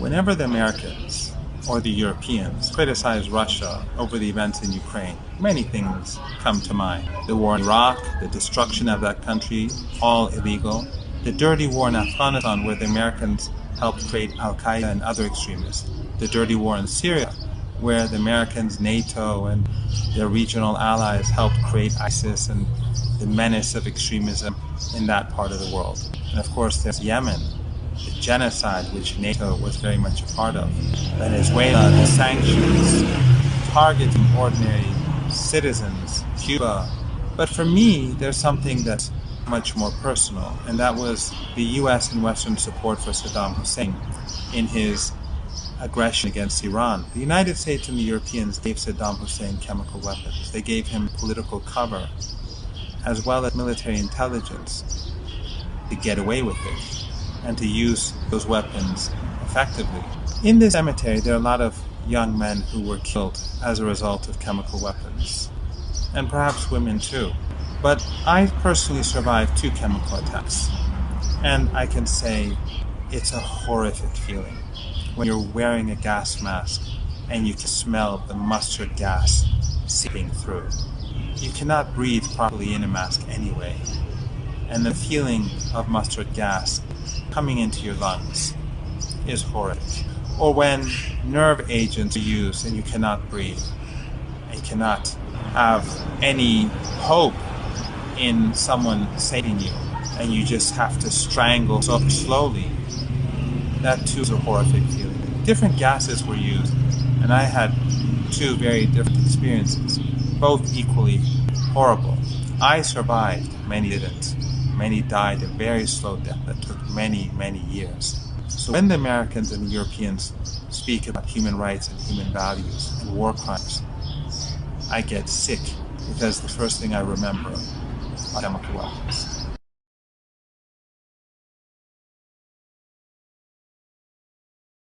Whenever the Americans or the Europeans criticize Russia over the events in Ukraine, many things come to mind. The war in Iraq, the destruction of that country, all illegal. The dirty war in Afghanistan, where the Americans helped create Al-Qaeda and other extremists. The dirty war in Syria, where the Americans, NATO, and their regional allies helped create ISIS and the menace of extremism in that part of the world. And of course, there's Yemen, the genocide which NATO was very much a part of. Venezuela, the sanctions, targeting ordinary citizens, Cuba. But for me, there's something that's much more personal, and that was the US and Western support for Saddam Hussein in his aggression against Iran. The United States and the Europeans gave Saddam Hussein chemical weapons. They gave him political cover, as well as military intelligence to get away with it and to use those weapons effectively. In this cemetery, there are a lot of young men who were killed as a result of chemical weapons, and perhaps women too. But I personally survived 2 chemical attacks, and I can say it's a horrific feeling when you're wearing a gas mask and you can smell the mustard gas seeping through. You cannot breathe properly in a mask anyway, and the feeling of mustard gas coming into your lungs is horrific. Or when nerve agents are used and you cannot breathe, and you cannot have any hope in someone saving you, and you just have to strangle so slowly. That too is a horrific feeling. Different gases were used, and I had 2 very different experiences, both equally horrible. I survived, many didn't. Many died a very slow death that took many, many years. So when the Americans and the Europeans speak about human rights and human values and war crimes, I get sick, because the first thing I remember are chemical weapons.